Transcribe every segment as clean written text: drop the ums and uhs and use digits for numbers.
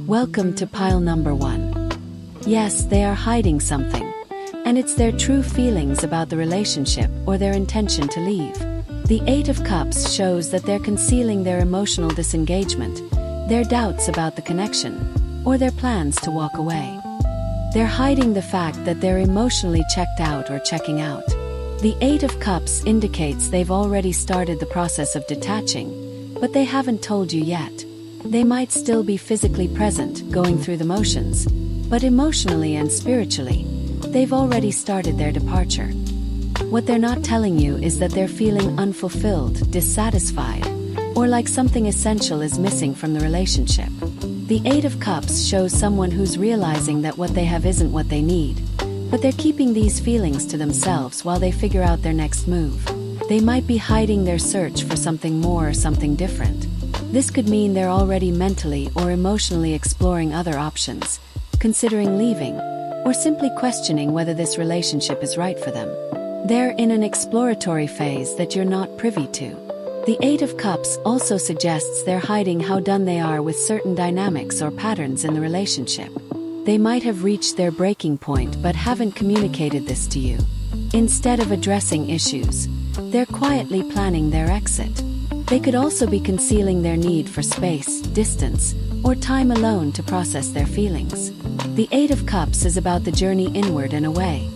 Welcome to pile number 1. Yes, they are hiding something, and it's their true feelings about the relationship or their intention to leave. The Eight of Cups shows that they're concealing their emotional disengagement, their doubts about the connection, or their plans to walk away. They're hiding the fact that they're emotionally checked out or checking out. The Eight of Cups indicates they've already started the process of detaching, but they haven't told you yet. They might still be physically present, going through the motions, but emotionally and spiritually, they've already started their departure. What they're not telling you is that they're feeling unfulfilled, dissatisfied, or like something essential is missing from the relationship. The Eight of Cups shows someone who's realizing that what they have isn't what they need, but they're keeping these feelings to themselves while they figure out their next move. They might be hiding their search for something more or something different. This could mean they're already mentally or emotionally exploring other options, considering leaving, or simply questioning whether this relationship is right for them. They're in an exploratory phase that you're not privy to. The Eight of Cups also suggests they're hiding how done they are with certain dynamics or patterns in the relationship. They might have reached their breaking point but haven't communicated this to you. Instead of addressing issues, they're quietly planning their exit. They could also be concealing their need for space, distance, or time alone to process their feelings. The Eight of Cups is about the journey inward and away.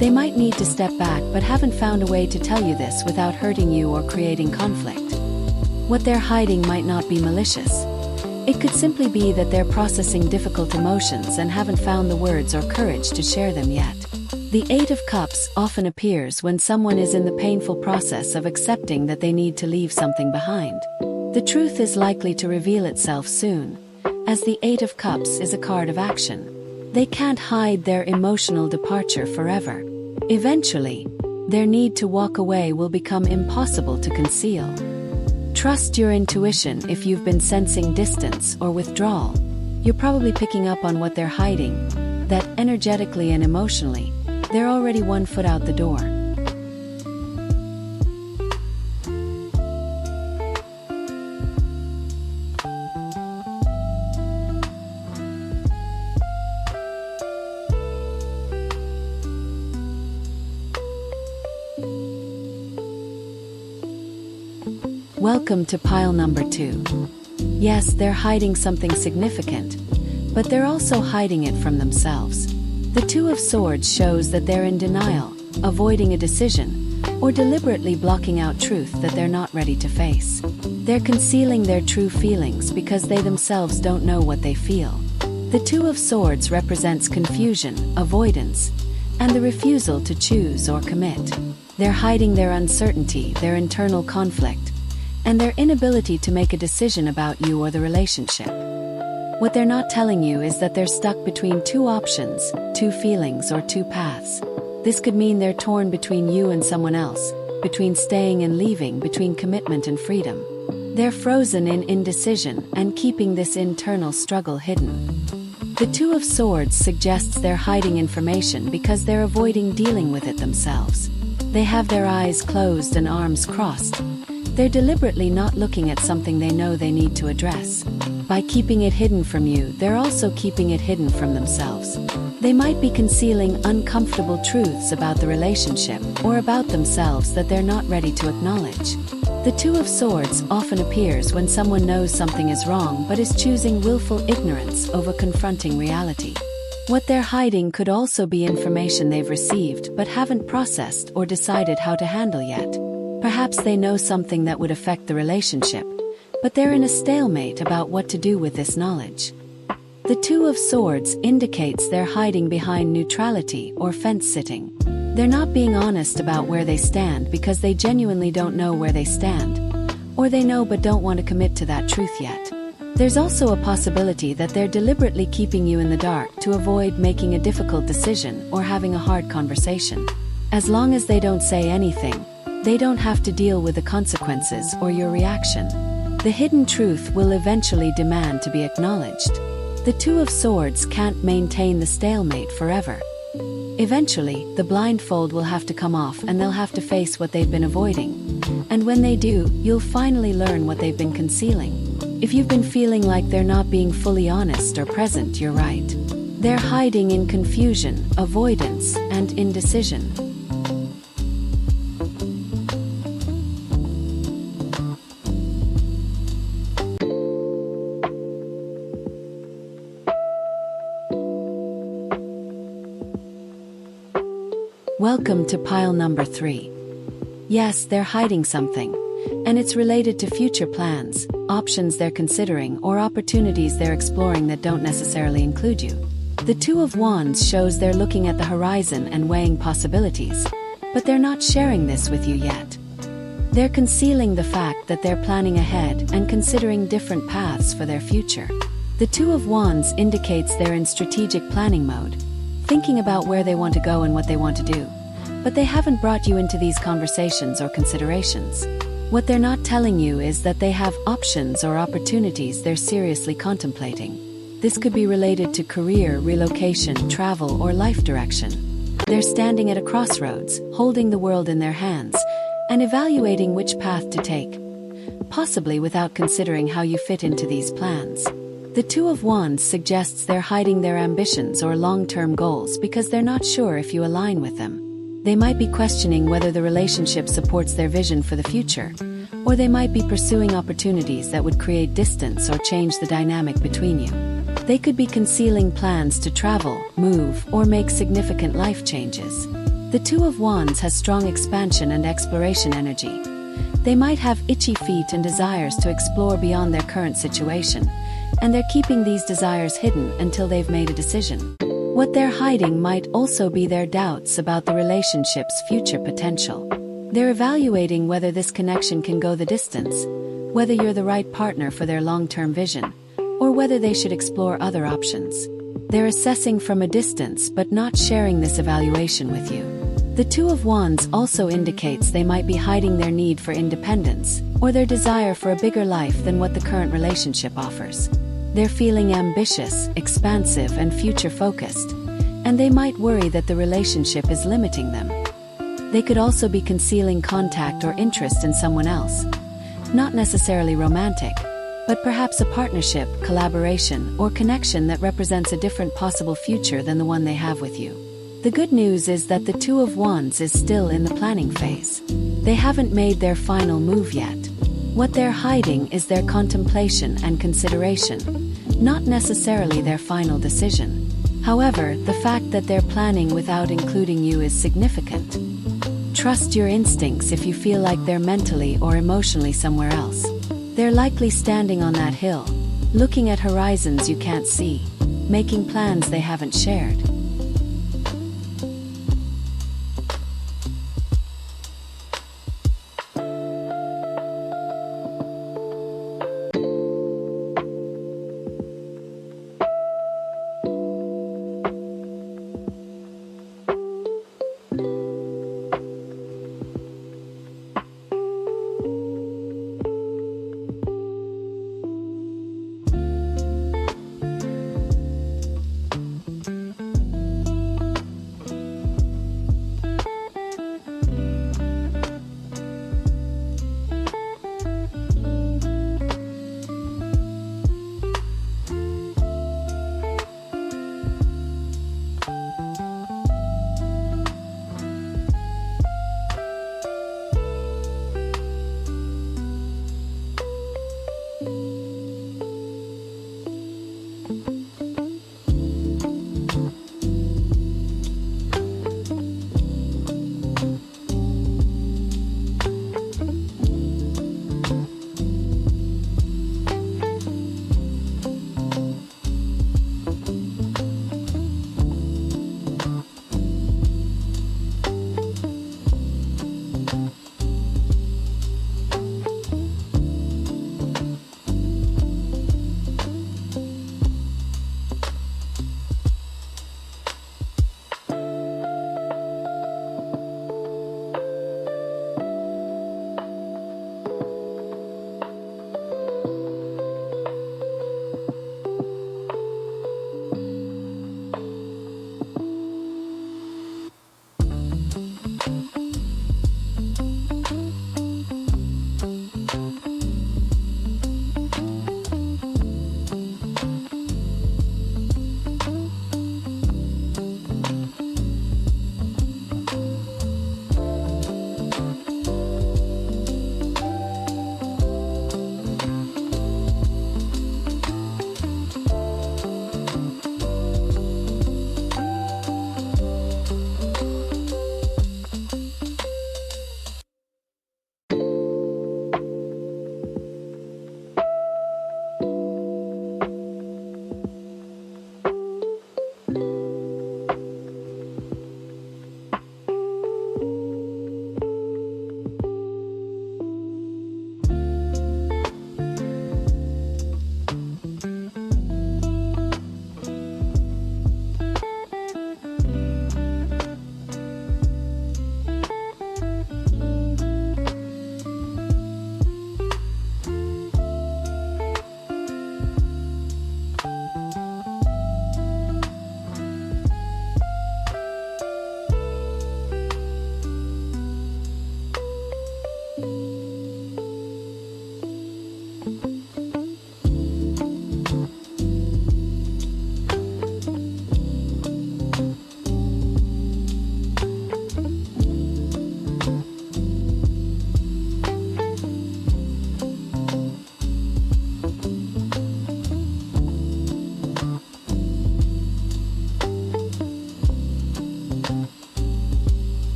They might need to step back but haven't found a way to tell you this without hurting you or creating conflict. What they're hiding might not be malicious. It could simply be that they're processing difficult emotions and haven't found the words or courage to share them yet. The Eight of Cups often appears when someone is in the painful process of accepting that they need to leave something behind. The truth is likely to reveal itself soon, as the Eight of Cups is a card of action. They can't hide their emotional departure forever. Eventually, their need to walk away will become impossible to conceal. Trust your intuition if you've been sensing distance or withdrawal. You're probably picking up on what they're hiding, that energetically and emotionally, they're already 1 foot out the door. Welcome to pile number 2. Yes, they're hiding something significant, but they're also hiding it from themselves. The Two of Swords shows that they're in denial, avoiding a decision, or deliberately blocking out truth that they're not ready to face. They're concealing their true feelings because they themselves don't know what they feel. The Two of Swords represents confusion, avoidance, and the refusal to choose or commit. They're hiding their uncertainty, their internal conflict, and their inability to make a decision about you or the relationship. What they're not telling you is that they're stuck between 2 options, 2 feelings, or 2 paths. This could mean they're torn between you and someone else, between staying and leaving, between commitment and freedom. They're frozen in indecision and keeping this internal struggle hidden. The Two of Swords suggests they're hiding information because they're avoiding dealing with it themselves. They have their eyes closed and arms crossed. They're deliberately not looking at something they know they need to address. By keeping it hidden from you, they're also keeping it hidden from themselves. They might be concealing uncomfortable truths about the relationship or about themselves that they're not ready to acknowledge. The Two of Swords often appears when someone knows something is wrong but is choosing willful ignorance over confronting reality. What they're hiding could also be information they've received but haven't processed or decided how to handle yet. Perhaps they know something that would affect the relationship, but they're in a stalemate about what to do with this knowledge. The Two of Swords indicates they're hiding behind neutrality or fence-sitting. They're not being honest about where they stand because they genuinely don't know where they stand, or they know but don't want to commit to that truth yet. There's also a possibility that they're deliberately keeping you in the dark to avoid making a difficult decision or having a hard conversation. As long as they don't say anything, they don't have to deal with the consequences or your reaction. The hidden truth will eventually demand to be acknowledged. The Two of Swords can't maintain the stalemate forever. Eventually, the blindfold will have to come off and they'll have to face what they've been avoiding. And when they do, you'll finally learn what they've been concealing. If you've been feeling like they're not being fully honest or present, you're right. They're hiding in confusion, avoidance, and indecision. Welcome to pile number 3. Yes, they're hiding something, and it's related to future plans, options they're considering, or opportunities they're exploring that don't necessarily include you. The Two of Wands shows they're looking at the horizon and weighing possibilities, but they're not sharing this with you yet. They're concealing the fact that they're planning ahead and considering different paths for their future. The Two of Wands indicates they're in strategic planning mode, thinking about where they want to go and what they want to do, but they haven't brought you into these conversations or considerations. What they're not telling you is that they have options or opportunities they're seriously contemplating. This could be related to career, relocation, travel, or life direction. They're standing at a crossroads, holding the world in their hands, and evaluating which path to take, possibly without considering how you fit into these plans. The Two of Wands suggests they're hiding their ambitions or long-term goals because they're not sure if you align with them. They might be questioning whether the relationship supports their vision for the future, or they might be pursuing opportunities that would create distance or change the dynamic between you. They could be concealing plans to travel, move, or make significant life changes. The Two of Wands has strong expansion and exploration energy. They might have itchy feet and desires to explore beyond their current situation, and they're keeping these desires hidden until they've made a decision. What they're hiding might also be their doubts about the relationship's future potential. They're evaluating whether this connection can go the distance, whether you're the right partner for their long-term vision, or whether they should explore other options. They're assessing from a distance but not sharing this evaluation with you. The Two of Wands also indicates they might be hiding their need for independence, or their desire for a bigger life than what the current relationship offers. They're feeling ambitious, expansive, and future-focused, and they might worry that the relationship is limiting them. They could also be concealing contact or interest in someone else. Not necessarily romantic, but perhaps a partnership, collaboration, or connection that represents a different possible future than the one they have with you. The good news is that the Two of Wands is still in the planning phase. They haven't made their final move yet. What they're hiding is their contemplation and consideration, not necessarily their final decision. However, the fact that they're planning without including you is significant. Trust your instincts if you feel like they're mentally or emotionally somewhere else. They're likely standing on that hill, looking at horizons you can't see, making plans they haven't shared.